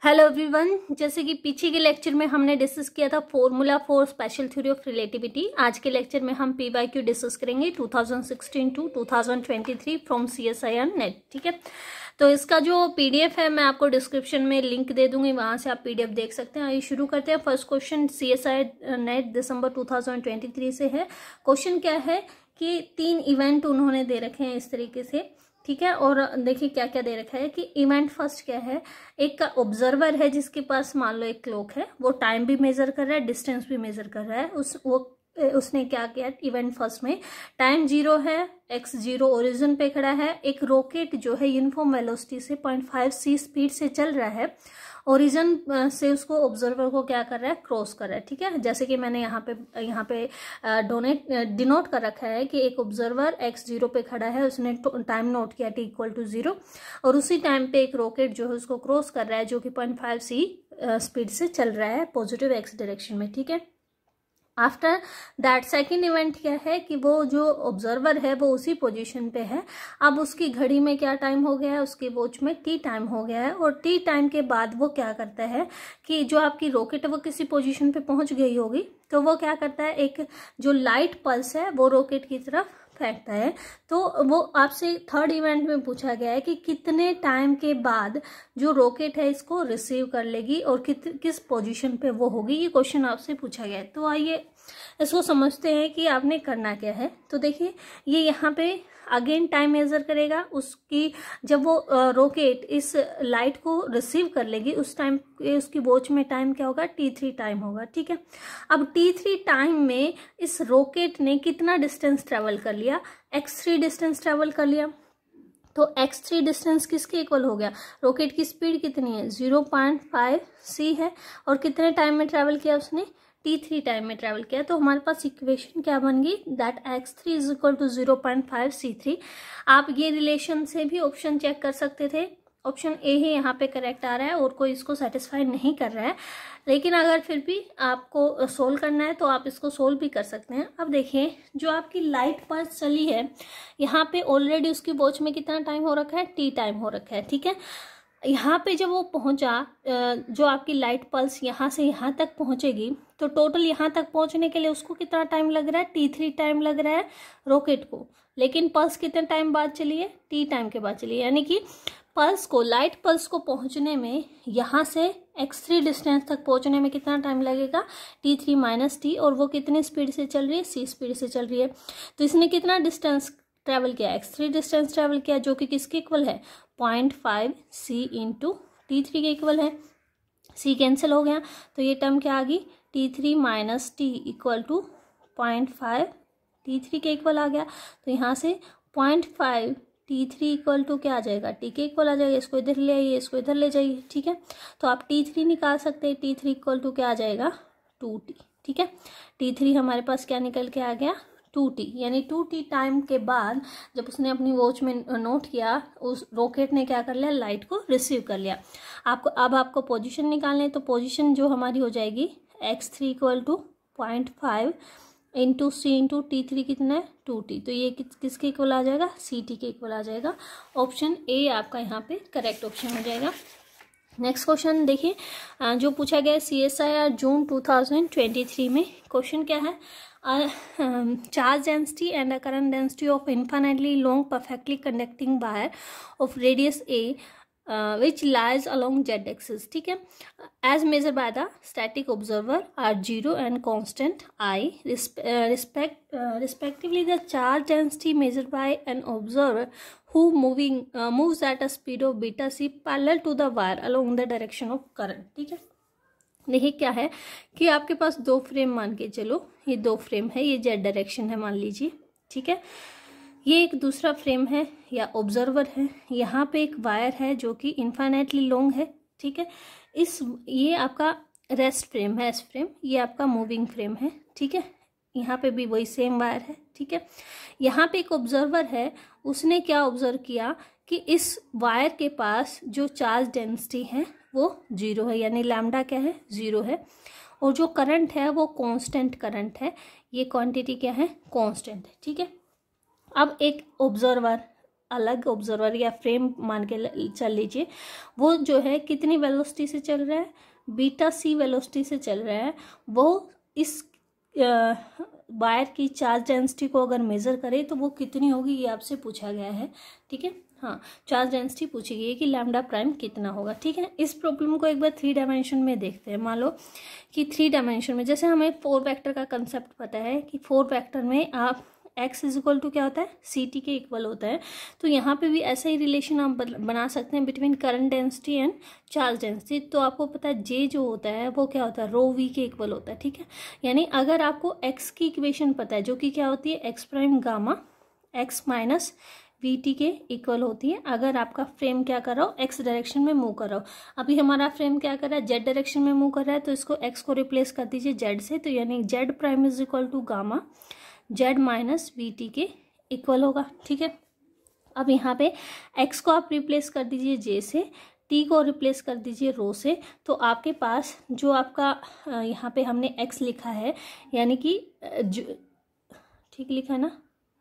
Hello everyone, जैसे कि पीछे के लेक्चर में हमने डिस्कस किया था formula for special theory of relativity. आज के लेक्चर में हम पीवाईक्यू डिस्कस करेंगे 2016 टू 2023 फ्रॉम CSIR नेट। ठीक है, तो इसका जो पीडीएफ है मैं आपको डिस्क्रिप्शन में लिंक दे दूंगी, वहां से आप पीडीएफ देख सकते हैं। आइए शुरू करते हैं। फर्स्ट क्वेश्चन CSIR नेट दिसंबर 2023 से है। क्वेश्चन क्या है कि 3 इवेंट उन्होंने दे रखे हैं इस तरीके से। ठीक है, और देखिए क्या क्या दे रखा है कि इवेंट फर्स्ट क्या है, एक का ऑब्जर्वर है जिसके पास मान लो एक क्लॉक है, वो टाइम भी मेजर कर रहा है, डिस्टेंस भी मेजर कर रहा है। उसने क्या किया, इवेंट फर्स्ट में टाइम 0 है, x0 ओरिजिन पे खड़ा है, एक रॉकेट जो है यूनिफॉर्म वेलोसिटी से 0.5 c स्पीड से चल रहा है, ओरिजिन से उसको ऑब्जर्वर को क्या कर रहा है, क्रॉस कर रहा है। ठीक है, जैसे कि मैंने यहाँ पे डिनोट कर रखा है कि एक ऑब्जर्वर x0 पे खड़ा है, उसने टाइम नोट किया t=0, और उसी टाइम पे एक रॉकेट जो है उसको क्रॉस कर रहा है जो कि 0.5 c स्पीड से चल रहा है पॉजिटिव x डायरेक्शन में। ठीक है, आफ्टर दैट सेकेंड इवेंट क्या है कि वो जो ऑब्जर्वर है वो उसी पोजीशन पे है। अब उसकी घड़ी में क्या टाइम हो गया है, उसकी वॉच में t टाइम हो गया है, और t टाइम के बाद वो क्या करता है कि जो आपकी रॉकेट है वो किसी पोजीशन पे पहुंच गई होगी, तो वो क्या करता है, एक जो लाइट पल्स है वो रॉकेट की तरफ फेंकता है। तो वो आपसे थर्ड इवेंट में पूछा गया है कि कितने टाइम के बाद जो रॉकेट है इसको रिसीव कर लेगी और किस पोजीशन पे वो होगी, ये क्वेश्चन आपसे पूछा गया है। तो आइए इसको समझते हैं कि आपने करना क्या है। तो देखिए ये यहाँ पे अगेन टाइम मेजर करेगा, उसकी जब वो रॉकेट इस लाइट को रिसीव कर लेगी उस टाइम उसकी वॉच में टाइम क्या होगा, t3 टाइम होगा। ठीक है, अब t3 टाइम में इस रॉकेट ने कितना डिस्टेंस ट्रेवल कर लिया, x3 डिस्टेंस ट्रेवल कर लिया। तो x3 डिस्टेंस किसके इक्वल हो गया, रॉकेट की स्पीड कितनी है, 0.5 c है, और कितने टाइम में ट्रेवल किया उसने, t3 टाइम में ट्रेवल किया। तो हमारे पास इक्वेशन क्या बन गई, that x3 is equal to 0.5 c3। आप ये रिलेशन से भी ऑप्शन चेक कर सकते थे, ऑप्शन ए ही यहाँ पे करेक्ट आ रहा है और कोई इसको सेटिस्फाई नहीं कर रहा है, लेकिन अगर फिर भी आपको सोल्व करना है तो आप इसको सोल्व भी कर सकते हैं। अब देखिए जो आपकी लाइट पल्स चली है, यहाँ पे ऑलरेडी उसकी वॉच में कितना टाइम हो रखा है, t टाइम हो रखा है। ठीक है, यहाँ पे जब वो पहुंचा, जो आपकी लाइट पल्स यहाँ से यहाँ तक पहुंचेगी, तो टोटल यहाँ तक पहुंचने के लिए उसको कितना टाइम लग रहा है, t3 टाइम लग रहा है रॉकेट को, लेकिन पल्स कितने टाइम बाद चली है, t टाइम के बाद चली है। यानी कि पल्स को, लाइट पल्स को पहुंचने में यहाँ से x3 डिस्टेंस तक पहुंचने में कितना टाइम लगेगा, t3 माइनस t, और वो कितनी स्पीड से चल रही है, c स्पीड से चल रही है। तो इसने कितना डिस्टेंस ट्रेवल किया, x3 डिस्टेंस ट्रेवल किया, जो कि किसके इक्वल है, 0.5 c इंटू t3 के इक्वल है। c कैंसिल हो गया तो ये टर्म क्या आ गई, t3 minus t equal to 0.5 t3 के इक्वल आ गया। तो यहाँ से 0.5 t3 इक्वल टू क्या आ जाएगा, t के इक्वल आ जाएगा। इसको इधर ले आइए, इसको इधर ले जाइए। ठीक है, तो आप t3 निकाल सकते हैं, t3 इक्वल टू क्या आ जाएगा, 2t। ठीक है, t3 हमारे पास क्या निकल के आ गया, 2t, यानी 2t टाइम के बाद जब उसने अपनी वॉच में नोट किया, उस रॉकेट ने क्या कर लिया, लाइट को रिसीव कर लिया। आपको पोजीशन निकालने, तो पोजीशन जो हमारी हो जाएगी x3 equal to 0.5 into c into t3 कितना है, 2t। तो ये किसके इक्वल आ जाएगा, ct के इक्वल आ जाएगा। ऑप्शन ए आपका यहाँ पे करेक्ट ऑप्शन हो जाएगा। नेक्स्ट क्वेश्चन देखिए, जो पूछा गया CSIR जून 2023 में। क्वेश्चन क्या है, charge density and a current density of infinitely long perfectly conducting wire of radius a which lies along z-axis. ठीक है, as measured by the static observer are 0 and constant I respectively. The charge density measured by an observer who moves at a speed of beta c parallel to the wire along the direction of current. ठीक है, देखिए क्या है कि आपके पास 2 frame मान के चलो, ये 2 फ्रेम है, ये जेड डायरेक्शन है मान लीजिए। ठीक है, ये एक दूसरा फ्रेम है या ऑब्जर्वर है, यहाँ पे एक वायर है जो कि इन्फाइनाइटली लॉन्ग है। ठीक है, ये आपका रेस्ट फ्रेम है, एस फ्रेम, ये आपका मूविंग फ्रेम है। ठीक है, यहाँ पे भी वही सेम वायर है। ठीक है, यहाँ पे एक ऑब्जर्वर है, उसने क्या ऑब्जर्व किया कि इस वायर के पास जो चार्ज डेंसिटी है वो 0 है, यानी लैम्डा क्या है, 0 है, और जो करंट है वो कांस्टेंट करंट है, ये क्वांटिटी क्या है, कांस्टेंट है। ठीक है, अब एक ऑब्जर्वर अलग ऑब्जर्वर या फ्रेम मान के चल लीजिए, वो जो है कितनी वेलोसिटी से चल रहा है, बीटा सी वेलोसिटी से चल रहा है। वो इस वायर की चार्ज डेंसिटी को अगर मेजर करे तो वो कितनी होगी, ये आपसे पूछा गया है। ठीक है, हाँ, चार्ज डेंसिटी पूछी गई है कि लैम्डा प्राइम कितना होगा। ठीक है, इस प्रॉब्लम को एक बार 3 डायमेंशन में देखते हैं। मान लो कि 3 डायमेंशन में, जैसे हमें 4 वेक्टर का कंसेप्ट पता है कि 4 वेक्टर में आप x इज इक्वल टू क्या होता है, सी टी के इक्वल होता है। तो यहाँ पे भी ऐसा ही रिलेशन आप बना सकते हैं between current density and charge density. तो आपको पता है जे जो होता है वो क्या होता है, रो वी के इक्वल होता है। ठीक है, यानी अगर आपको x की इक्वेशन पता है जो कि क्या होती है, ex prime gamma x minus V T के इक्वल होती है, अगर आपका फ्रेम क्या कर रहा हो, एक्स डायरेक्शन में मूव कर रहा हो। अभी हमारा फ्रेम क्या कर रहा है, जेड डायरेक्शन में मूव कर रहा है, तो इसको एक्स को रिप्लेस कर दीजिए जेड से, तो यानी Z prime is equal to gamma Z minus V T के इक्वल होगा। ठीक है, अब यहाँ पे x को आप रिप्लेस कर दीजिए j से, t को रिप्लेस कर दीजिए रो से, तो आपके पास जो आपका यहाँ पे हमने x लिखा है, यानी कि ठीक लिखा है ना,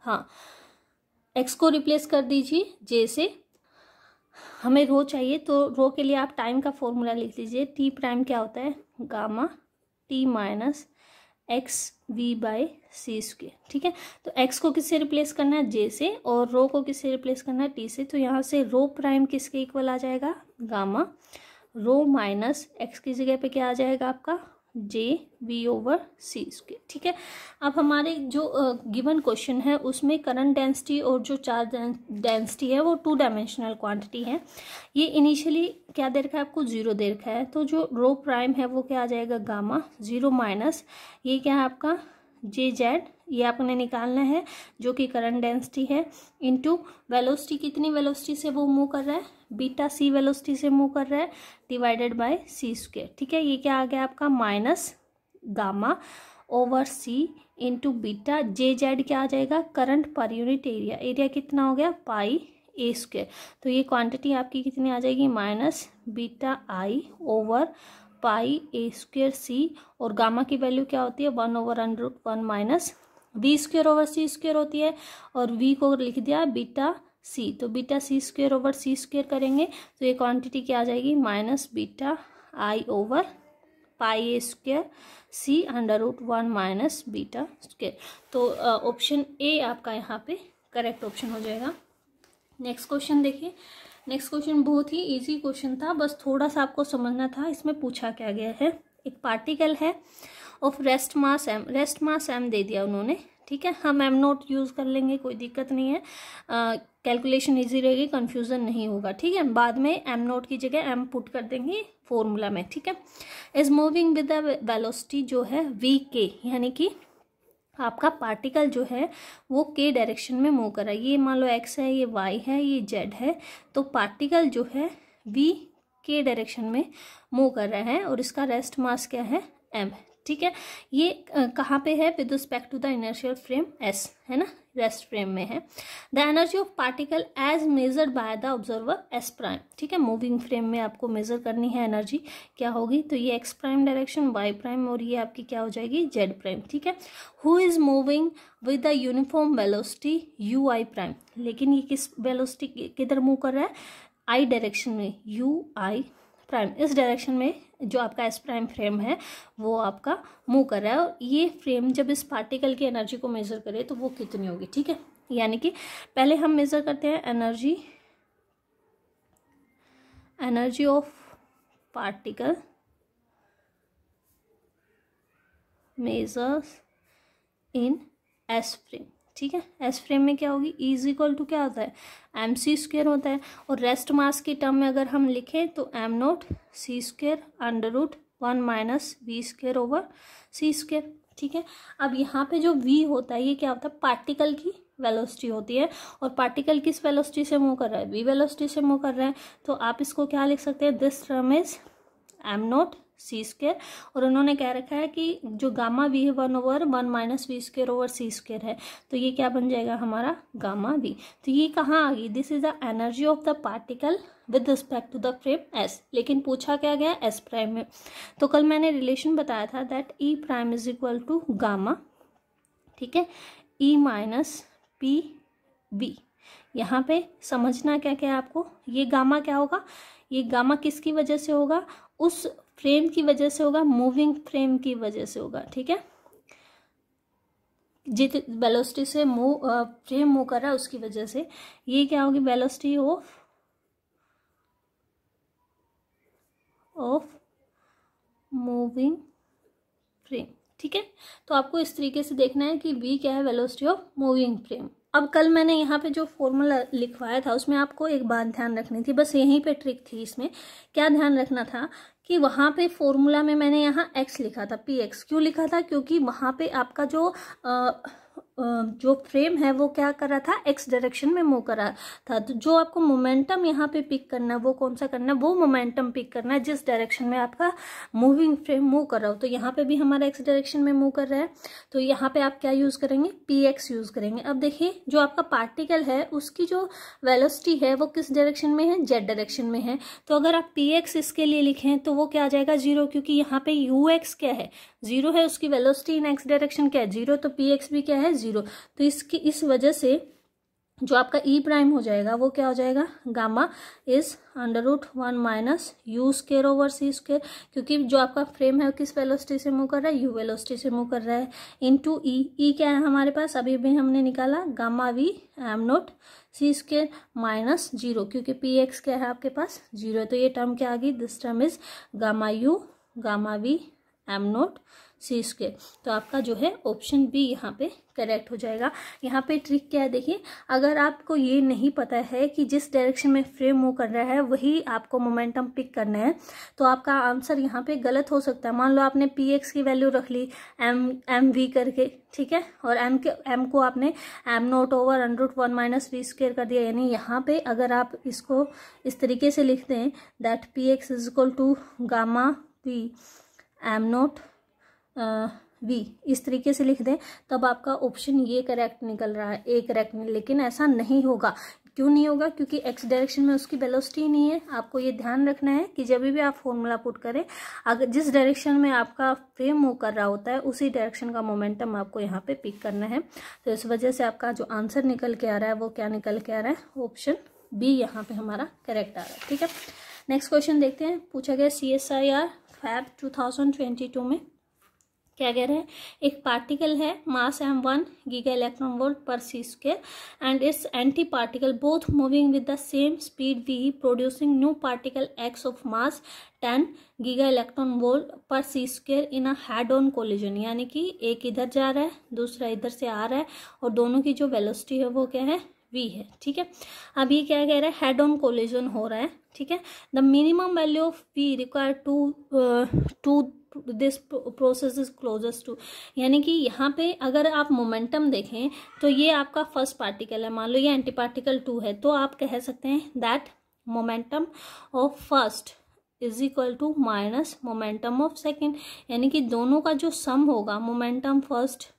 हाँ, x को रिप्लेस कर दीजिए j से, हमें रो चाहिए तो रो के लिए आप टाइम का फॉर्मूला लिख लीजिए, t प्राइम क्या होता है, gamma t minus X V by C square. ठीक है, तो x को किससे रिप्लेस करना है, j से, और रो को किससे रिप्लेस करना है, t से। तो यहाँ से रो प्राइम किसके इक्वल आ जाएगा, गामा रो माइनस x की जगह पे क्या आ जाएगा आपका, j v over C square. ठीक है, अब हमारे जो गिवन क्वेश्चन है उसमें करंट डेंसिटी और जो चार्ज डेंसिटी है वो 2 डायमेंशनल क्वांटिटी है। ये इनिशियली क्या दे रखा है आपको, 0 दे रखा है, तो जो रो प्राइम है वो क्या आ जाएगा, गामा 0 माइनस ये क्या है आपका जे जेड, ये आपने निकालना है जो कि करंट डेंसिटी है, इनटू वेलोसिटी, कितनी वेलोसिटी से वो मूव कर रहा है, बीटा सी वेलोसिटी से मूव कर रहा है, डिवाइडेड बाय सी स्क्वायर। ठीक है, ये क्या आ गया आपका माइनस गामा ओवर सी इंटू बीटा, जे जेड क्या आ जाएगा, current per unit area, area कितना हो गया, पाई ए स्क्वायर। तो ये क्वांटिटी आपकी कितनी आ जाएगी, minus beta I over pi A square C, और गामा की वैल्यू क्या होती है, 1 over under root 1 minus V square over C square होती है, और वी को लिख दिया बीटा सी, तो beta C square over C square करेंगे तो ये क्वांटिटी क्या आ जाएगी, minus beta I over pi A square C under root 1 minus beta square. तो ऑप्शन ए आपका यहाँ पे करेक्ट ऑप्शन हो जाएगा। नेक्स्ट क्वेश्चन देखिए, नेक्स्ट क्वेश्चन बहुत ही इजी क्वेश्चन था, बस थोड़ा सा आपको समझना था इसमें पूछा क्या गया है। एक पार्टिकल है of rest mass M, rest mass M दे दिया उन्होंने। ठीक है, हम एम नोट यूज़ कर लेंगे, कोई दिक्कत नहीं है, कैलकुलेशन इजी रहेगी, कंफ्यूजन नहीं होगा। ठीक है, बाद में एम नोट की जगह एम पुट कर देंगे फॉर्मूला में। ठीक है, is moving with the velocity जो है वी के, यानी कि आपका पार्टिकल जो है वो के डायरेक्शन में मूव कर रहा है। ये मान लो एक्स है, ये वाई है, ये जेड है, तो पार्टिकल जो है वी के डायरेक्शन में मूव कर रहा है और इसका रेस्ट मास क्या है, एम। ठीक है, ये कहाँ पे है, with respect to the inertial frame S, है ना, रेस्ट फ्रेम में है। The energy of particle as measured by the observer S prime. ठीक है, मूविंग फ्रेम में आपको मेजर करनी है एनर्जी क्या होगी, तो ये X prime direction, Y prime, और ये आपकी क्या हो जाएगी, जेड प्राइम। ठीक है, who is moving with the uniform velocity you I prime, लेकिन ये किस वेलोसिटी किधर मूव कर रहा है, आई डायरेक्शन में, यू आई प्राइम, इस डायरेक्शन में जो आपका एस प्राइम फ्रेम है वो आपका मूव कर रहा है। और ये फ्रेम जब इस पार्टिकल की एनर्जी को मेजर करे तो वो कितनी होगी। ठीक है, यानी कि पहले हम मेजर करते हैं energy of particle measures in S frame. ठीक है, एस फ्रेम में क्या होगी, ई इज इक्वल टू क्या होता है, एम सी स्क्वेयर होता है, और रेस्ट मास की टर्म में अगर हम लिखें तो M naught C square under root 1 minus we square over C square. ठीक है, अब यहाँ पे जो वी होता है ये क्या होता है, पार्टिकल की वेलोसिटी होती है, और पार्टिकल किस वेलोसिटी से मूव कर रहा है, वी वेलोसिटी से मूव कर रहा है, तो आप इसको क्या लिख सकते हैं, this term is M naught C square, और उन्होंने कह रखा है कि जो गामा वी है 1 over 1 minus we square over C square है, तो ये क्या बन जाएगा हमारा गामा वी। तो ये कहाँ आ गई, this is the energy of the particle with respect to the frame S, लेकिन पूछा क्या गया एस प्राइम में। तो कल मैंने रिलेशन बताया था that E prime is equal to gamma, ठीक है, ई माइनस पी बी, यहाँ पे समझना क्या क्या है आपको, ये गामा क्या होगा, ये गामा किसकी वजह से होगा, उस फ्रेम की वजह से होगा, मूविंग फ्रेम की वजह से होगा, ठीक है, जित वेलोसिटी से फ्रेम मूव कर रहा है उसकी वजह से। ये क्या होगी, वेलोसिटी ऑफ मूविंग फ्रेम, ठीक है। तो आपको इस तरीके से देखना है कि v क्या है, वेलोसिटी ऑफ मूविंग फ्रेम। अब कल मैंने यहाँ पे जो फॉर्मूला लिखवाया था उसमें आपको एक बात ध्यान रखनी थी, बस यहीं पे ट्रिक थी। इसमें क्या ध्यान रखना था कि वहाँ पे फॉर्मूला में मैंने यहाँ x लिखा था, px क्यों लिखा था, क्योंकि वहाँ पे आपका जो फ्रेम है वो क्या कर रहा था, x डायरेक्शन में मूव कर रहा था। तो जो आपको मोमेंटम यहाँ पे पिक करना है वो कौन सा करना है, वो मोमेंटम पिक करना है जिस डायरेक्शन में आपका मूविंग फ्रेम मूव कर रहा हो। तो यहाँ पे भी हमारा x डायरेक्शन में मूव कर रहा है, तो यहाँ पे आप क्या यूज करेंगे, px यूज करेंगे। अब देखिए जो आपका पार्टिकल है उसकी जो वेलोसिटी है वो किस डायरेक्शन में है, z डायरेक्शन में है। तो अगर आप px इसके लिए लिखें तो वो क्या आ जाएगा, 0, क्योंकि यहाँ पे ux क्या है, 0 है, उसकी वेलोसिटी इन x डायरेक्शन क्या है, 0, तो px भी क्या है, 0। तो इस वजह से जो आपका ई प्राइम हो जाएगा वो क्या हो जाएगा, gamma is √1 minus U square over C square, क्योंकि जो आपका फ्रेम है किस वेलोसिटी से मूव कर रहा है, यू वेलोसिटी से मूव कर रहा है, इनटू ई क्या है हमारे पास, अभी भी हमने निकाला गामा वी एम नोट सी स्केयर माइनस 0, क्योंकि पी एक्स क्या है आपके पास 0। तो ये टर्म क्या आ गई, this term is gamma U gamma V M naught C square. तो आपका जो है ऑप्शन बी यहाँ पे करेक्ट हो जाएगा। यहाँ पे ट्रिक क्या है देखिए, अगर आपको ये नहीं पता है कि जिस डायरेक्शन में फ्रेम मूव कर रहा है वही आपको मोमेंटम पिक करना है तो आपका आंसर यहाँ पे गलत हो सकता है। मान लो आपने पी एक्स की वैल्यू रख ली एम वी करके, ठीक है, और एम को आपने M naught over √1 minus V square कर दिया। यानी यहाँ पे अगर आप इसको इस तरीके से लिख दें that P X is equal to gamma V M naught V, इस तरीके से लिख दें, तब आपका ऑप्शन ये करेक्ट निकल रहा है, ए करेक्ट नहीं। लेकिन ऐसा नहीं होगा, क्यों नहीं होगा, क्योंकि एक्स डायरेक्शन में उसकी वेलोसिटी नहीं है। आपको ये ध्यान रखना है कि जब भी आप फॉर्मूला पुट करें, अगर जिस डायरेक्शन में आपका फ्रेम मूव कर रहा होता है उसी डायरेक्शन का मोमेंटम आपको यहाँ पे पिक करना है। तो इस वजह से आपका जो आंसर निकल के आ रहा है वो क्या निकल के आ रहा है, ऑप्शन बी यहाँ पे हमारा करेक्ट आ रहा है, ठीक है। नेक्स्ट क्वेश्चन देखते हैं, पूछा गया CSIR फैब 2022 में क्या कह रहे हैं, एक पार्टिकल है मास m1 giga electron volt per C square and its antiparticle both moving with the same speed v producing new particle x of mass 10 giga electron volt per C square in a head on collision. यानी कि एक इधर जा रहा है दूसरा इधर से आ रहा है और दोनों की जो वेलोसिटी है वो क्या है, v है, ठीक है। अब ये क्या कह रहा है, हेड ऑन कोलिजन हो रहा है, ठीक है। The minimum value of v required to this process is closest to, यानी कि यहाँ पे अगर आप मोमेंटम देखें तो ये आपका फर्स्ट पार्टिकल है, मान लो ये एंटी पार्टिकल 2 है, तो आप कह सकते हैं that momentum of first is equal to minus momentum of second. यानी कि दोनों का जो सम होगा momentum first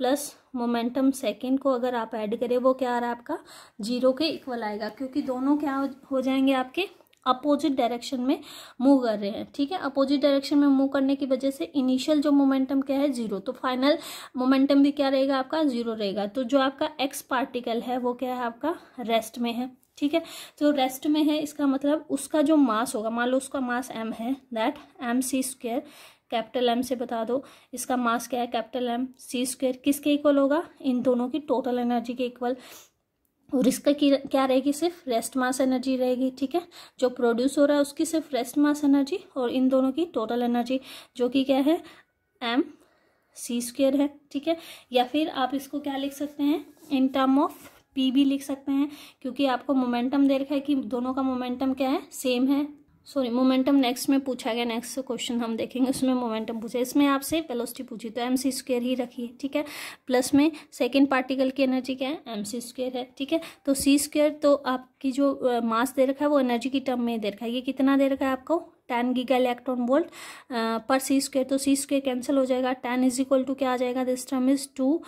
plus momentum second को अगर आप ऐड करें वो क्या आ रहा है आपका 0 के इक्वल आएगा, क्योंकि दोनों क्या हो जाएंगे आपके अपोजिट डायरेक्शन में मूव कर रहे हैं, ठीक है। अपोजिट डायरेक्शन में मूव करने की वजह से इनिशियल जो मोमेंटम क्या है 0, तो फाइनल मोमेंटम भी क्या रहेगा आपका 0 रहेगा। तो जो आपका एक्स पार्टिकल है वो क्या है आपका रेस्ट में है, ठीक है। तो रेस्ट में है इसका मतलब उसका जो मास होगा, मान लो उसका मास m है, that M C square, capital M से बता दो इसका मास क्या है, कैपिटल एम सी स्क्वायर किसके इक्वल होगा, इन दोनों की टोटल एनर्जी के इक्वल। और इसका क्या रहेगी, सिर्फ रेस्ट मास एनर्जी रहेगी, ठीक है। जो प्रोड्यूस हो रहा है उसकी सिर्फ रेस्ट मास एनर्जी और इन दोनों की टोटल एनर्जी जो कि क्या है एम सी स्क्वायर है, ठीक है। या फिर आप इसको क्या लिख सकते हैं, इन टर्म ऑफ पी भी लिख सकते हैं, क्योंकि आपको मोमेंटम दे रखा है कि दोनों का मोमेंटम क्या है, सेम है। सॉरी, मोमेंटम नेक्स्ट में पूछा गया, नेक्स्ट क्वेश्चन हम देखेंगे उसमें मोमेंटम पूछा, इसमें आपसे वेलोसिटी पूछी तो एम सी स्क्वायर ही रखिए, ठीक है। प्लस में सेकंड पार्टिकल की एनर्जी क्या है, एम सी स्क्वायर है, ठीक है। तो सी स्क्वायर तो आपकी जो मास दे रखा है वो एनर्जी की टर्म में दे रखा है, ये कितना दे रखा है आपको 10 giga electron volt per C square. तो सी स्क्वायर कैंसिल हो जाएगा, 10 इज इक्वल टू क्या आ जाएगा, this term is 2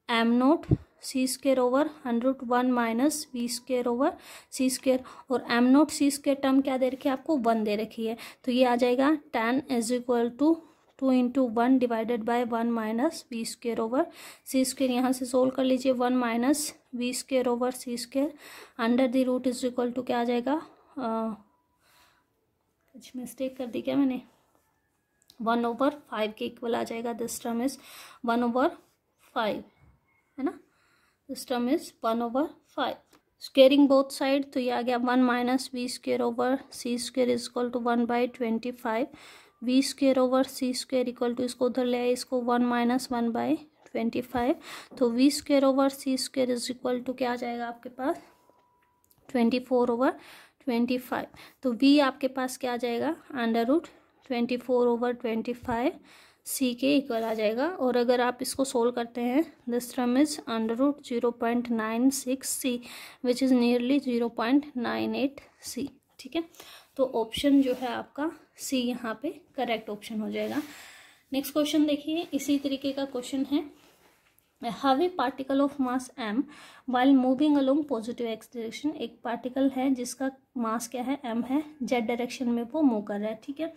M naught C square over 101 minus we square over C square. और M naught C square term क्या दे रखी है आपको 1 दे रखी है, तो ये आ जाएगा 10 is equal to 2 into 1 divided by 1 minus we square over C square. यहाँ से सोल्व कर लीजिए, 1 minus we square over C square under the root is equal to क्या आ जाएगा, कुछ मिस्टेक कर दी क्या मैंने, 1/5 के इक्वल आ जाएगा। दिस टर्म इज 1/5 है ना, this term is 1/5। Squaring both side तो ये आ गया 1 minus we square over C square is equal to 1/25। V square over C square equal to, इसको उधर ले आए, इसको 1 माइनस 1/25, तो V square over C square is equal to क्या आ जाएगा आपके पास, 24/25। तो वी आपके पास क्या आ जाएगा, अंडर रूट 24/25 सी के इक्वल आ जाएगा। और अगर आप इसको सोल्व करते हैं, this term is under root 0.96 C which is nearly 0.98 C. ठीक है, तो ऑप्शन जो है आपका सी यहाँ पे करेक्ट ऑप्शन हो जाएगा। नेक्स्ट क्वेश्चन देखिए, इसी तरीके का क्वेश्चन है, have a particle of mass m while moving along positive x direction. एक पार्टिकल है जिसका मास क्या है, m है, z डायरेक्शन में वो मूव कर रहा है। ठीक है,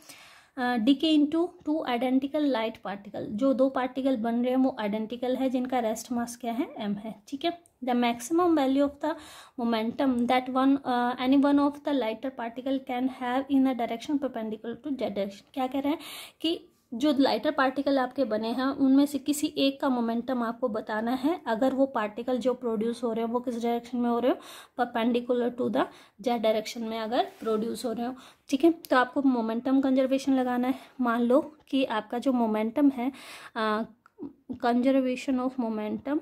decay into 2 identical light particle, जो 2 पार्टिकल बन रहे हैं वो आइडेंटिकल है, जिनका रेस्ट मास क्या है, m है। ठीक है, the maximum value of the momentum that any one of the lighter particle can have in a direction perpendicular to z direction. क्या कह रहे हैं कि जो लाइटर पार्टिकल आपके बने हैं उनमें से किसी एक का मोमेंटम आपको बताना है, अगर वो पार्टिकल जो प्रोड्यूस हो रहे हो वो किस डायरेक्शन में हो रहे हो, perpendicular to the Z direction में अगर प्रोड्यूस हो रहे हो। ठीक है, तो आपको मोमेंटम कंजर्वेशन लगाना है। मान लो कि आपका जो मोमेंटम है, conservation of momentum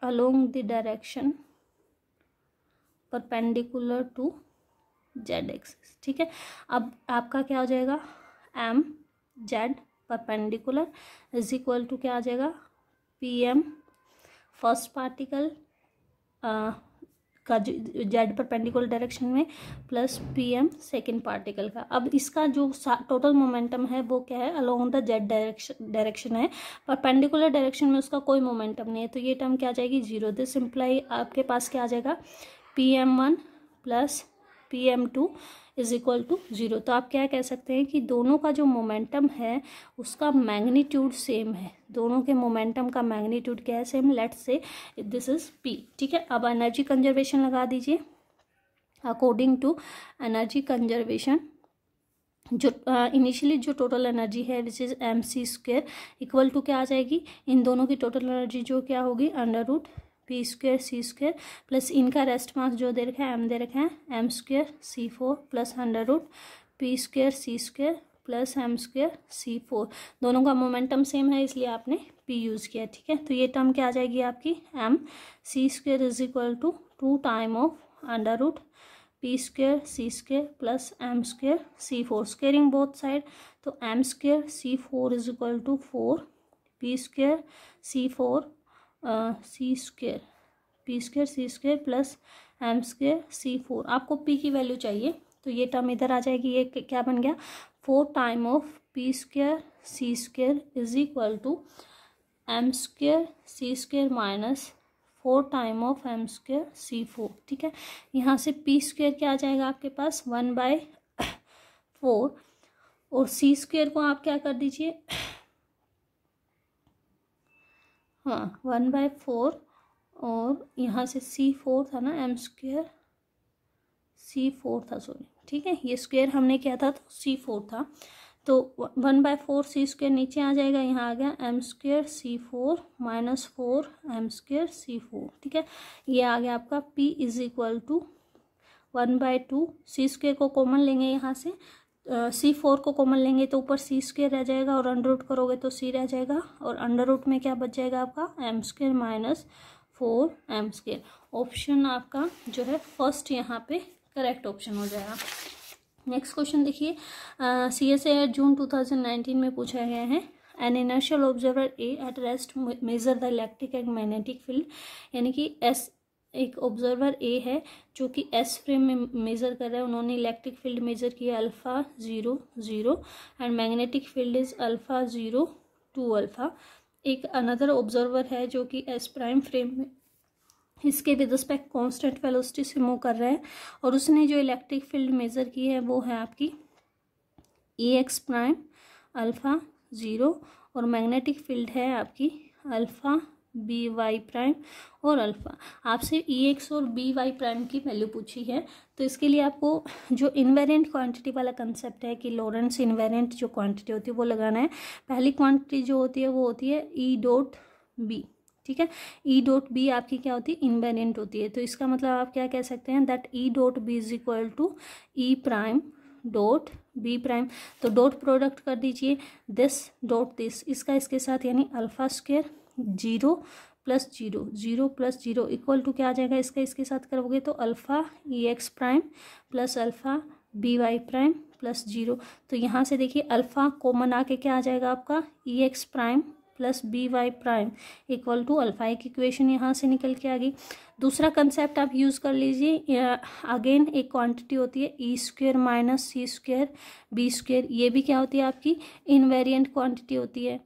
along the direction perpendicular to Z axis. ठीक है, अब आपका क्या हो जाएगा, M Z perpendicular is equal to क्या आ जाएगा, पी एम फर्स्ट पार्टिकल का जेड परपेंडिकुलर डायरेक्शन में plus P M second particle का। अब इसका जो टोटल मोमेंटम है वो क्या है, अलोंग द जेड डायरेक्शन है, परपेंडिकुलर डायरेक्शन में उसका कोई मोमेंटम नहीं है, तो ये टर्म क्या आ जाएगी, 0। दिस इम्प्लाई आपके पास क्या आ जाएगा, PM1 plus PM2 is equal to 0। तो आप क्या कह सकते हैं कि दोनों का जो मोमेंटम है उसका मैग्नीट्यूड सेम है, दोनों के मोमेंटम का मैग्नीट्यूड क्या है, same. Let's say this is P। ठीक है, अब एनर्जी कंजर्वेशन लगा दीजिए। अकॉर्डिंग टू एनर्जी कंजर्वेशन, जो इनिशियली जो टोटल एनर्जी है which is mc² equal to क्या आ जाएगी, इन दोनों की टोटल एनर्जी जो क्या होगी, under root p² c² plus इनका रेस्ट मास जो दे रखा है m दे रखा है m² c4 plus under root p² c² plus m² c4। दोनों का मोमेंटम सेम है इसलिए आपने p यूज़ किया। ठीक है, तो ये टर्म क्या आ जाएगी आपकी, m c² is equal to 2 time of under root p² c² plus m² c4। Squaring both side, तो m² c4 is equal to 4 p² c4 c² p² c² plus m² c4। आपको p की value चाहिए तो ये term इधर आ जाएगी, ये क्या बन गया, 4 time of p² c² is equal to m² c² minus 4 time of m² c4। ठीक है, यहाँ से p² क्या आ जाएगा आपके पास, 1/4 और c² को आप क्या कर दीजिए, हाँ 1/4 और यहाँ से c4 था ना, m² c4 था, सॉरी। ठीक है, ये स्क्वायर हमने किया था तो c4 था, तो 1/4 c² नीचे आ जाएगा, यहाँ आ गया m² c4 minus 4 m² c4। ठीक है, ये आ गया आपका p is equal to 1/2 c² को कॉमन लेंगे, यहाँ से c4 को कॉमन लेंगे तो ऊपर c² रह जाएगा और अंडर रूट करोगे तो c रह जाएगा और अंडर रूट में क्या बच जाएगा आपका m² माइनस 4 m²। ऑप्शन आपका जो है फर्स्ट यहाँ पे करेक्ट ऑप्शन हो जाएगा। नेक्स्ट क्वेश्चन देखिए, CSIR जून 2019 में पूछा गया है, N inertial observer A at rest measure the electric and magnetic field, यानी कि एस एक ऑब्जर्वर ए है जो कि एस फ्रेम में मेजर कर रहा है, उन्होंने इलेक्ट्रिक फील्ड मेजर किया alpha 0 0 and magnetic field is alpha 0 2 alpha. एक अनदर ऑब्जर्वर है जो कि एस प्राइम फ्रेम में इसके विद रिस्पेक्ट कांस्टेंट वेलोसिटी से मूव कर रहा है, और उसने जो इलेक्ट्रिक फील्ड मेजर की है वो है आपकी EX प्राइम अल्फ़ा 0, और मैग्नेटिक फील्ड है आपकी अल्फ़ा BY प्राइम और अल्फ़ा। आपसे EX और BY प्राइम की वैल्यू पूछी है, तो इसके लिए आपको जो इन्वेरिएंट क्वांटिटी वाला कंसेप्ट है कि लॉरेंट्ज इन्वेरिएंट जो क्वांटिटी होती है वो लगाना है। पहली क्वांटिटी जो होती है वो होती है E डॉट B, ठीक है। E डॉट बी आपकी क्या होती है, इन्वेरिएंट होती है। तो इसका मतलब आप क्या कह सकते हैं, that E dot B is equal to E prime dot B prime. तो डॉट प्रोडक्ट कर दीजिए दिस डॉट दिस, इसका इसके साथ, यानी alpha square 0 plus 0 0 plus 0 equal to क्या आ जाएगा, इसका इसके साथ करोगे तो alpha EX prime plus alpha BY prime plus 0। तो यहाँ से देखिए अल्फ़ा कॉमन आके क्या आ जाएगा आपका EX prime plus BY prime equal to alpha. एक इक्वेशन यहाँ से निकल के आ गई। दूसरा कंसेप्ट आप यूज़ कर लीजिए, अगेन एक क्वांटिटी होती है E square minus C square B square, ये भी क्या होती है आपकी इनवेरिएंट क्वांटिटी होती है,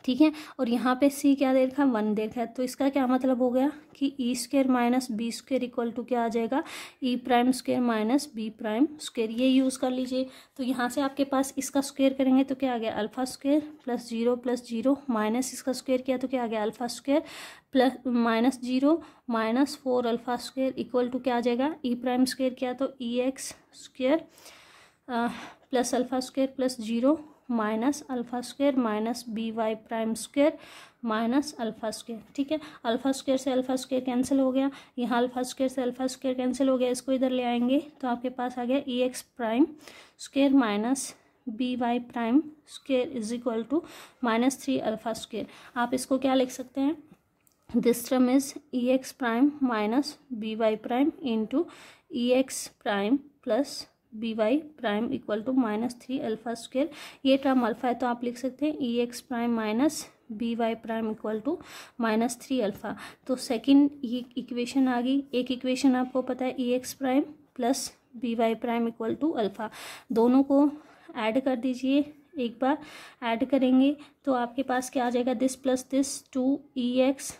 ठीक है। और यहाँ पे C क्या दे रखा है, 1 दे रखा है। तो इसका क्या मतलब हो गया कि E square minus B square equal to क्या आ जाएगा, E prime square minus B prime square, ये यूज़ कर लीजिए। तो यहाँ से आपके पास इसका स्क्वायर करेंगे तो क्या आ गया, अल्फ़ा स्क्वायर प्लस 0 माइनस इसका स्क्वायर किया तो क्या आ गया, alpha square plus minus 0 minus 4 alpha square equal to क्या आ जाएगा, E प्राइम स्क्वायर किया तो EX square plus alpha square plus 0 minus alpha square minus BY prime square minus alpha square, ठीक है। अल्फ़ा स्क्वायर से अल्फ़ा स्क्वायर कैंसिल हो गया, यहाँ अल्फ़ा स्क्वायर से अल्फ़ा स्क्वायर कैंसिल हो गया, इसको इधर ले आएंगे तो आपके पास आ गया EX prime square minus BY prime square is equal to minus 3 alpha square. आप इसको क्या लिख सकते हैं, this term is EX prime minus BY prime into EX prime plus BY prime equal to minus 3 alpha square. ये term alpha है तो आप लिख सकते हैं EX prime minus BY prime equal to minus 3 alpha. तो सेकंड ये equation आ गई। एक इक्वेशन आपको पता है EX prime plus BY prime equal to alpha, दोनों को ऐड कर दीजिए। एक बार ऐड करेंगे तो आपके पास क्या आ जाएगा, this plus this 2EX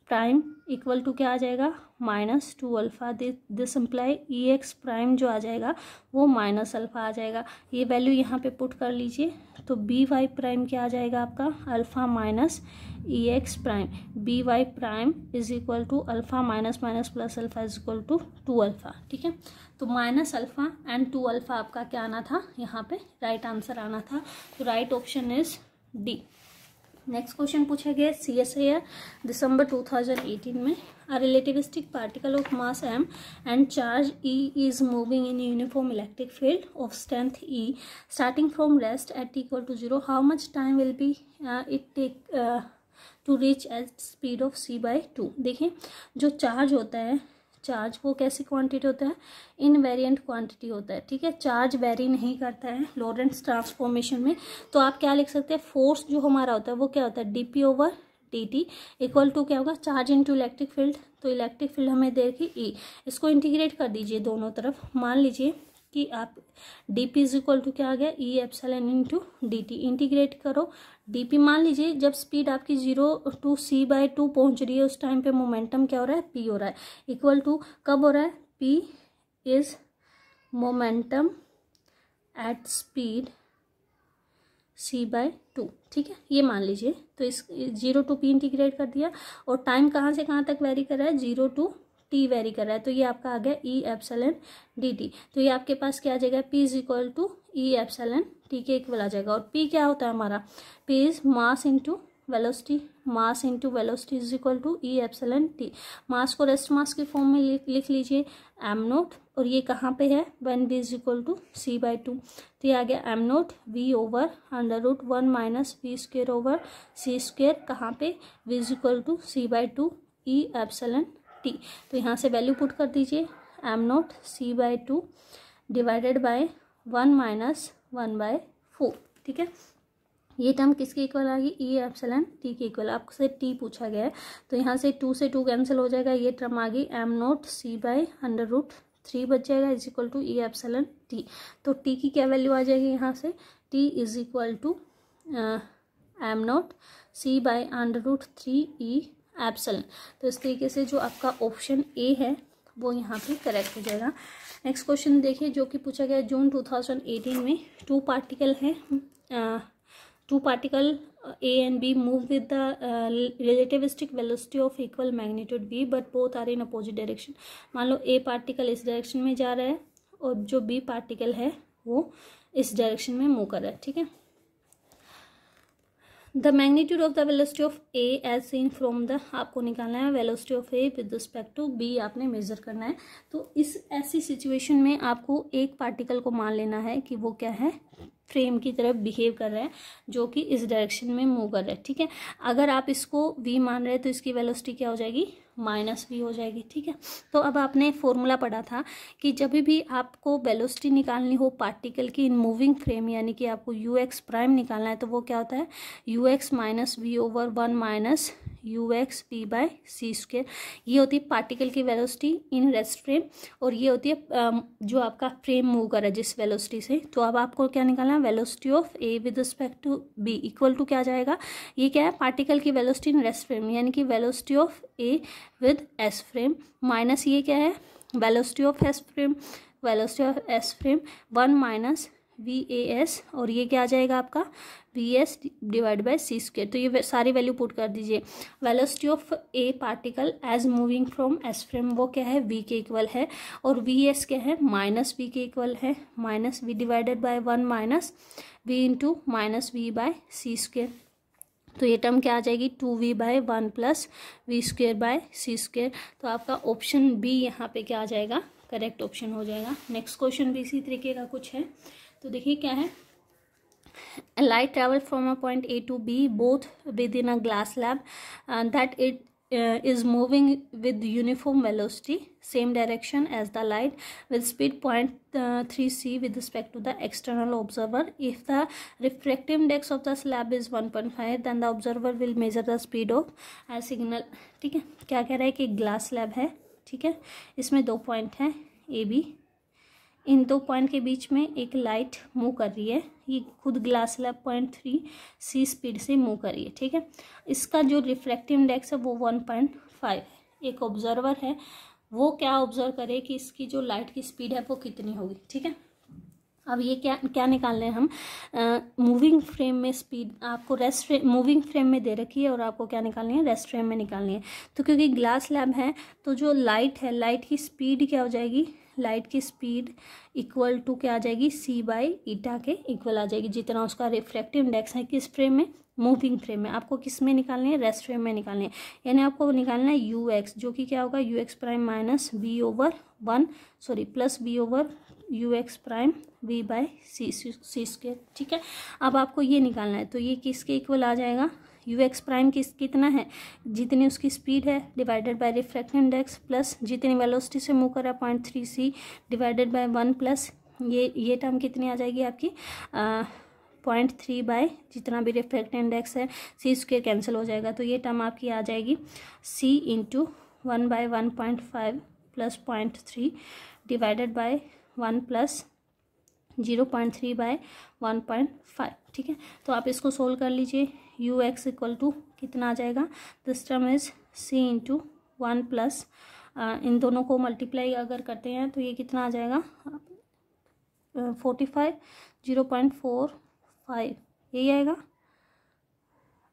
prime equal to क्या आ जाएगा, minus 2 alpha. This imply EX prime जो आ जाएगा वो माइनस अल्फ़ा आ जाएगा। ये वैल्यू यहाँ पे पुट कर लीजिए तो BY प्राइम क्या आ जाएगा आपका, alpha minus EX prime. BY prime is equal to alpha minus minus plus alpha is equal to 2 alpha, ठीक है। तो माइनस अल्फ़ा एंड 2 अल्फ़ा आपका क्या आना था, यहाँ पे राइट आंसर आना था। तो right option is D. Next question पूछा गया CSIR दिसंबर 2018 में, a relativistic particle of mass m and charge E is moving in uniform electric field of strength E starting from rest at t equal to 0. How much time will be it take to reach at speed of c/2? देखिए जो charge होता है, charge वो कैसी quantity होता है, invariant quantity होता है, ठीक है। चार्ज वेरी नहीं करता है लॉरेंट्ज ट्रांसफॉर्मेशन में। तो आप क्या लिख सकते हैं, फोर्स जो हमारा होता है वो क्या होता है, dp over dt equal to क्या होगा, चार्ज इंटू इलेक्ट्रिक फील्ड। तो इलेक्ट्रिक फील्ड हमें दे रखी E, इसको इंटीग्रेट कर दीजिए दोनों तरफ। मान लीजिए कि आप dp इज इक्वल टू क्या आ गया, E epsilon into dt, integrate करो dp। मान लीजिए जब स्पीड आपकी 0 to c/2 पहुंच रही है उस टाइम पे मोमेंटम क्या हो रहा है, p हो रहा है, इक्वल टू कब हो रहा है, p is momentum at speed c/2, ठीक है। ये मान लीजिए तो इस 0 to p इंटीग्रेट कर दिया, और टाइम कहाँ से कहाँ तक वेरी कर रहा है, 0 to t वेरी कर रहा है। तो ये आपका आ गया E एप्सिलॉन dt। तो ये आपके पास क्या आ जाएगा, P is equal to E epsilon t के इक्वल आ जाएगा। और P क्या होता है हमारा, P is mass into velocity, mass into velocity is equal to E epsilon t। Mass को रेस्ट मास के फॉर्म में लिख लीजिए m0, और ये कहाँ पे है, when v is equal to c/2। तो ये आ गया m0 v over √1 minus we square over c square, कहाँ पे, v is equal to c/2 E epsilon t। तो यहाँ से वैल्यू पुट कर दीजिए, m0 c/2 divided by 1 minus 1/4, ठीक है। ये टर्म किसके इक्वल आ गई, E एप्सिलॉन t के इक्वल। आपसे t पूछा गया है तो यहाँ से 2 से 2 कैंसिल हो जाएगा, ये टर्म आ गई m0 c/√3 बच जाएगा is equal to E epsilon t। तो t की क्या वैल्यू आ जाएगी यहाँ से, t is equal to m0 c/√3 E epsilon. तो इस तरीके से जो आपका ऑप्शन ए है वो यहाँ पे करेक्ट हो जाएगा। नेक्स्ट क्वेश्चन देखिए जो कि पूछा गया जून 2018 में। Two particle A and B move with the relativistic velocity of equal magnitude v but both are in opposite direction। मान लो A पार्टिकल इस डायरेक्शन में जा रहा है और जो B पार्टिकल है वो इस डायरेक्शन में मूव कर रहा है, ठीक है। The magnitude of the velocity of A as seen from the, आपको निकालना है velocity of A with respect to B, आपने मेजर करना है। तो इस ऐसी सिचुएशन में आपको एक पार्टिकल को मान लेना है कि वो क्या है, फ्रेम की तरफ बिहेव कर रहा है जो कि इस डायरेक्शन में मूव कर रहा है, ठीक है। अगर आप इसको v मान रहे हैं तो इसकी वेलोसिटी क्या हो जाएगी, -v हो जाएगी, ठीक है। तो अब आपने फॉर्मूला पढ़ा था कि जब भी आपको वेलोसिटी निकालनी हो पार्टिकल की इन मूविंग फ्रेम, यानी कि आपको ux प्राइम निकालना है, तो वो क्या होता है ux minus v over 1 minus ux v by c square. ये होती है पार्टिकल की वेलोसिटी इन रेस्ट फ्रेम और ये होती है जो आपका फ्रेम मूव कर रहा है जिस वेलोसिटी से। तो अब आपको क्या निकालना है, velocity of A with respect to B equal to क्या आ जाएगा, ये क्या है पार्टिकल की वेलोसिटी इन रेस्ट फ्रेम यानी कि velocity of A with S frame minus ये क्या है velocity of S frame, velocity of S frame 1 minus v A S और ये क्या आ जाएगा आपका v S divide by C square. तो ये सारी वैल्यू पुट कर दीजिए। Velocity of A particle as moving from S frame वो क्या है वी के इक्वल है और वी एस क्या है माइनस वी के इक्वल है, minus v divided by 1 minus v into minus v by c square. तो ये टर्म क्या आ जाएगी 2v by 1 plus v square by c square. तो आपका ऑप्शन बी यहाँ पे क्या आ जाएगा, करेक्ट ऑप्शन हो जाएगा। नेक्स्ट क्वेश्चन भी इसी तरीके का कुछ है, तो देखिए क्या है। Light travel from a point A to B both within a glass slab that it is moving with uniform velocity same direction as the light with speed 0.3 c with respect to the external observer. If the refractive index of the slab is 1.5 then the observer will measure the speed of a signal। ठीक है, क्या कह रहा है कि glass slab है, ठीक है, इसमें 2 पॉइंट हैं ए बी, इन 2 पॉइंट के बीच में एक लाइट मूव कर रही है, ये खुद ग्लास स्लैब 0.3 सी स्पीड से मूव कर रही है, ठीक है। इसका जो रिफ्रैक्टिव इंडेक्स है वो 1.5 है। एक ऑब्जर्वर है वो क्या ऑब्जर्व करे कि इसकी जो लाइट की स्पीड है वो कितनी होगी, ठीक है। अब ये क्या निकालना है हम, मूविंग फ्रेम में स्पीड आपको रेस्ट फ्रेम मूविंग फ्रेम में दे रखी है और आपको क्या निकालनी है रेस्ट फ्रेम में निकालनी है। तो क्योंकि ग्लास स्लैब है तो जो लाइट है लाइट की स्पीड क्या हो जाएगी, लाइट की स्पीड इक्वल टू क्या आ जाएगी सी बाई ईटा के इक्वल आ जाएगी जितना उसका रिफ्रैक्टिव इंडेक्स है किस फ्रेम में, मूविंग फ्रेम में। आपको किस में निकालनी है, रेस्ट फ्रेम में निकालनी है, यानी आपको निकालना है यू एक्स जो कि क्या होगा u x prime minus b over 1 plus b over u x prime v by c square, ठीक है। अब आपको ये निकालना है तो ये किसके इक्वल आ जाएगा, यू एक्स प्राइम कितना है जितनी उसकी स्पीड है divided by refractive index plus जितनी वेलोसिटी से मूव कर रहा है 0.3 सी डिवाइडेड बाय 1 प्लस ये टर्म कितनी आ जाएगी आपकी 0.3 बाय जितना भी रिफ्रैक्टिव इंडेक्स है सी स्क्वायर कैंसिल हो जाएगा। तो ये टर्म आपकी आ जाएगी C into 1 by 1.5 plus 0.3 divided by 1 plus 0.3 by 1.5, ठीक है। तो आप इसको सोल्व कर लीजिए, यू एक्स इक्वल टू कितना आ जाएगा, this term is C into 1 plus इन दोनों को मल्टीप्लाई अगर करते हैं तो ये कितना आ जाएगा 45 0.45 यही आएगा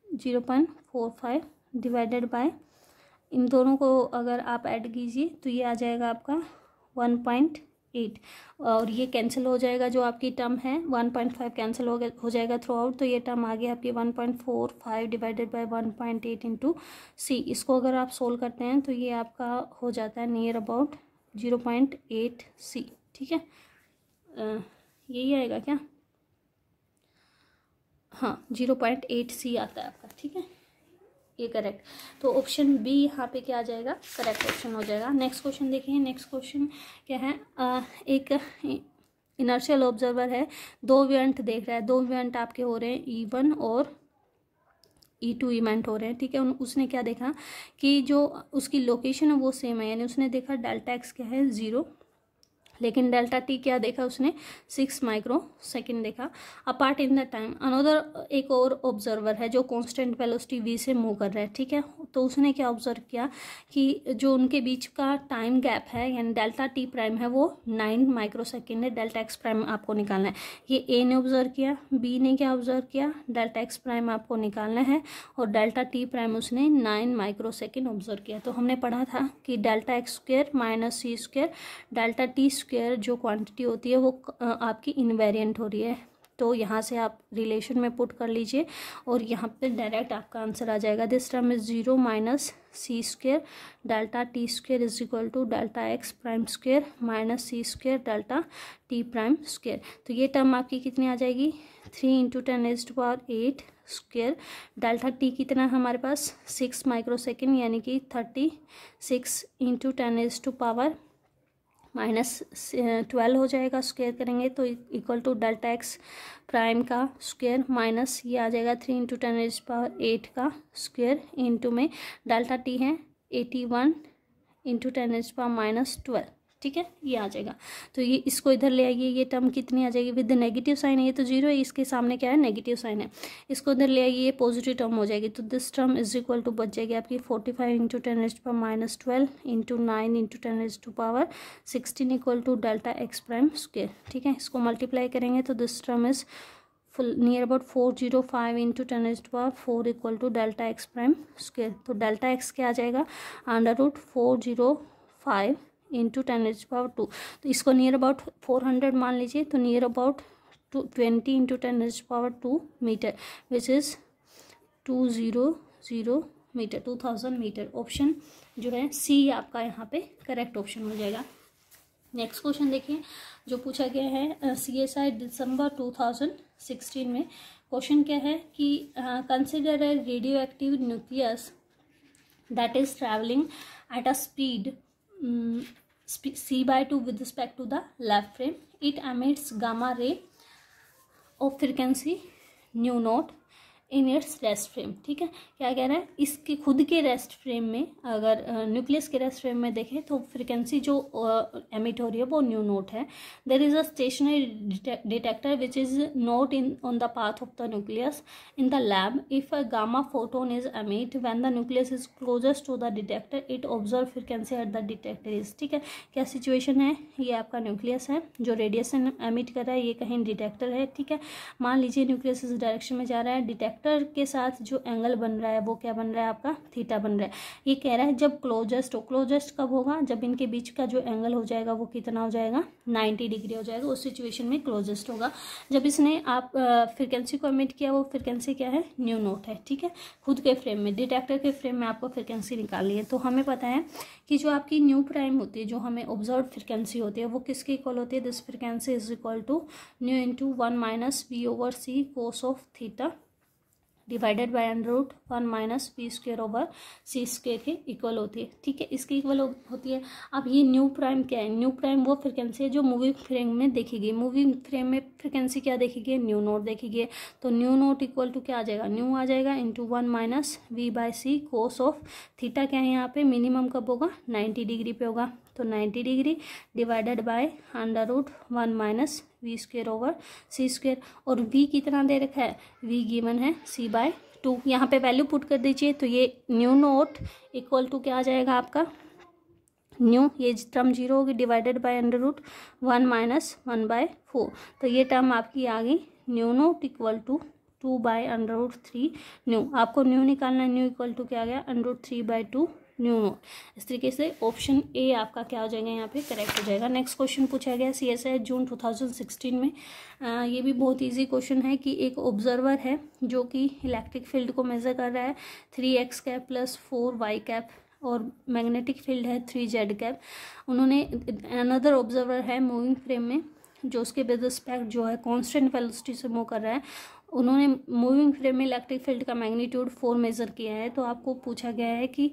0.45 डिवाइडेड बाय इन दोनों को अगर आप ऐड कीजिए तो ये आ जाएगा आपका 1.8 और ये कैंसिल हो जाएगा जो आपकी टर्म है 1.5 कैंसिल हो जाएगा थ्रू आउट। तो ये टर्म आ गया आपकी 1.45 डिवाइडेड बाय 1.8 इंटू सी। इसको अगर आप सोल्व करते हैं तो ये आपका हो जाता है नियर अबाउट 0.8 सी, ठीक है। यही आएगा क्या, हाँ 0.8 सी आता है आपका, ठीक है, ये करेक्ट। तो ऑप्शन बी यहाँ पे क्या आ जाएगा, करेक्ट ऑप्शन हो जाएगा। नेक्स्ट क्वेश्चन देखिए, नेक्स्ट क्वेश्चन क्या है, एक इनर्शियल ऑब्जर्वर है, 2 इवेंट देख रहा है, 2 इवेंट आपके हो रहे हैं E1 और E2 इवेंट हो रहे हैं, ठीक है। उसने क्या देखा कि जो उसकी लोकेशन है वो सेम है, यानी उसने देखा डेल्टा एक्स क्या है 0 लेकिन डेल्टा टी क्या देखा उसने, 6 माइक्रो सेकेंड देखा। Apart in the time another एक और ऑब्जर्वर है जो कांस्टेंट वेलोसिटी v से मूव कर रहा है, ठीक है। तो उसने क्या ऑब्जर्व किया कि जो उनके बीच का टाइम गैप है यानी डेल्टा टी प्राइम है वो 9 माइक्रो सेकेंड है। डेल्टा एक्स प्राइम आपको निकालना है। ये ए ने ऑब्जर्व किया, बी ने क्या ऑब्जर्व किया, डेल्टा एक्स प्राइम आपको निकालना है और डेल्टा टी प्राइम उसने 9 माइक्रो सेकेंड ऑब्जर्व किया। तो हमने पढ़ा था कि delta x square minus c square delta t square जो क्वांटिटी होती है वो आपकी इनवेरिएंट हो रही है। तो यहाँ से आप रिलेशन में पुट कर लीजिए और यहाँ पे डायरेक्ट आपका आंसर आ जाएगा। This term is 0 minus c square delta t square is equal to delta x prime square minus c square delta t prime square. तो ये टर्म आपकी कितनी आ जाएगी, 3 इंटू 10⁸ स्क्वायर। डेल्टा टी कितना है हमारे पास 6 माइक्रो सेकेंड यानी कि 36 इंटू 10⁻⁻12 हो जाएगा। स्क्वायर करेंगे तो equal to delta x prime का स्क्वायर माइनस ये आ जाएगा 3 इंटू 10⁸ का स्क्वायर इंटू में डेल्टा टी है 81 इंटू 10⁻12, ठीक है, ये आ जाएगा। तो ये इसको इधर ले आइए, ये टर्म कितनी आ जाएगी विद नेगेटिव साइन है, ये तो 0 है, इसके सामने क्या है नेगेटिव साइन है, इसको इधर ले आइए, ये पॉजिटिव टर्म हो जाएगी। तो this term is equal to बच जाएगी आपकी 45 into 10⁻12 into 9 into 10⁻16 equal to delta x prime square, ठीक है। इसको मल्टीप्लाई करेंगे तो this term is full near about 405 into 10⁻4 equal to delta x prime square. तो डेल्टा एक्स क्या आ जाएगा, √405 इंटू 10⁻2। तो इसको नियर अबाउट 400 मान लीजिए, तो near about 20 into 10⁻2 metre which is 200 metre, 2000 metre. Option जो है सी आपका यहाँ पे करेक्ट ऑप्शन हो जाएगा। नेक्स्ट क्वेश्चन देखिए जो पूछा गया है CSI दिसंबर 2016 में। क्वेश्चन क्या है कि consider a radio active nucleus that is travelling at a speed c/2 with respect to the left frame. It emits gamma ray of frequency nu naught in its rest frame, ठीक है। क्या कह रहा है, इसके खुद के रेस्ट फ्रेम में अगर न्यूक्लियस के रेस्ट फ्रेम में देखें तो फ्रिक्वेंसी जो एमिट हो रही है वो न्यू नोट है। There is a stationary detector which is not in on the path of the nucleus in the lab. If a gamma photon is emit when the nucleus is closest to the detector it observe frequency at the detector is, ठीक है। क्या situation है, ये आपका nucleus है जो radiation emit कर रहा है, ये कहीं डिटेक्टर है, ठीक है। मान लीजिए न्यूक्लियस इस डायरेक्शन में जा रहा है, डिटेक्टर के साथ जो एंगल बन रहा है वो क्या बन रहा है आपका थीटा बन रहा है। ये कह रहा है जब क्लोजेस्ट हो, क्लोजेस्ट कब होगा, जब इनके बीच का जो एंगल हो जाएगा वो कितना हो जाएगा 90 डिग्री हो जाएगा, उस सिचुएशन में क्लोजेस्ट होगा। जब इसने आप फ्रिक्वेंसी को एमिट किया वो फ्रिक्वेंसी क्या है न्यू नोट है, ठीक है। खुद के फ्रेम में डिटेक्टर के फ्रेम में आपको फ्रिक्वेंसी निकालनी है। तो हमें पता है कि जो आपकी न्यू प्राइम होती है, जो हमें ऑब्जर्व फ्रिक्वेंसी होती है वो किसके इक्वल होती है, this frequency is equal to nu into 1 माइनस v/c cos of theta divided by √1 minus v square over c square के इक्वल होती है, ठीक है। इसके इक्वल होती है। अब ये न्यू प्राइम क्या है, न्यू प्राइम वो फ्रिक्वेंसी है जो मूविंग फ्रेम में देखी गई। मूविंग फ्रेम में फ्रिक्वेंसी क्या देखी गई, न्यू नोट देखी गई। तो न्यू नोट इक्वल टू क्या आ जाएगा, न्यू आ जाएगा इंटू 1 माइनस v/c कोस ऑफ थीटा क्या है यहाँ पे मिनिमम कब होगा 90 डिग्री पे होगा, तो 90 degree divided by √1 minus v square over c square. और v कितना दे रखा है, v गिवन है c/2। यहाँ पे वैल्यू पुट कर दीजिए तो ये न्यू नोट इक्वल टू क्या आ जाएगा आपका न्यू, ये टर्म 0 होगी डिवाइडेड बाय √1 माइनस 1/4। तो ये टर्म आपकी आ गई nu naught equal to 2/√3 nu. आपको न्यू निकालना है, न्यू इक्वल टू क्या आ गया √3/2 न्यू नोट। इस तरीके से ऑप्शन ए आपका क्या हो जाएगा यहाँ पे करेक्ट हो जाएगा। नेक्स्ट क्वेश्चन पूछा गया CSI जून 2016 में। ये भी बहुत इजी क्वेश्चन है कि एक ऑब्जर्वर है जो कि इलेक्ट्रिक फील्ड को मेजर कर रहा है 3x cap plus 4y cap और मैग्नेटिक फील्ड है 3z कैप। उन्होंने अनदर ऑब्जर्वर है मूविंग फ्रेम में जो उसके विद रिस्पेक्ट जो है कांस्टेंट वेलोसिटी से मूव कर रहा है। उन्होंने मूविंग फ्रेम में इलेक्ट्रिक फील्ड का मैग्नीट्यूड 4 मेजर किया है। तो आपको पूछा गया है कि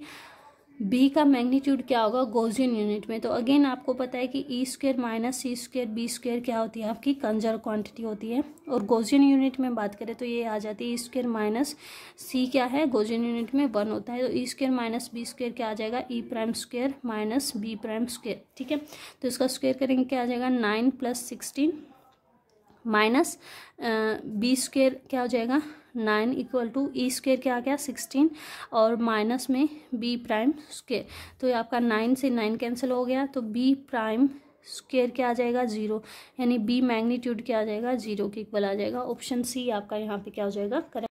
बी का मैग्नीट्यूड क्या होगा गॉसियन यूनिट में। तो अगेन आपको पता है कि ई square minus c square B square क्या होती है, आपकी कंजर्व क्वांटिटी होती है। और गॉसियन यूनिट में बात करें तो ये आ जाती है ई स्क्वायर माइनस सी क्या है गॉसियन यूनिट में 1 होता है। तो E square minus B square क्या आ जाएगा E prime square minus B prime square, ठीक है। तो इसका स्क्वायर करेंगे क्या आ जाएगा 9 + 16 माइनस बी स्क्वायर क्या हो जाएगा 9 = ई स्क्वायर क्या आ गया 16 और माइनस में बी प्राइम स्क्वायर। तो ये आपका 9 से 9 कैंसिल हो गया, तो बी प्राइम स्क्वायर क्या आ जाएगा 0, यानी बी मैग्नीट्यूड क्या आ जाएगा 0 के इक्वल आ जाएगा। ऑप्शन सी आपका यहाँ पे क्या हो जाएगा करेक्ट।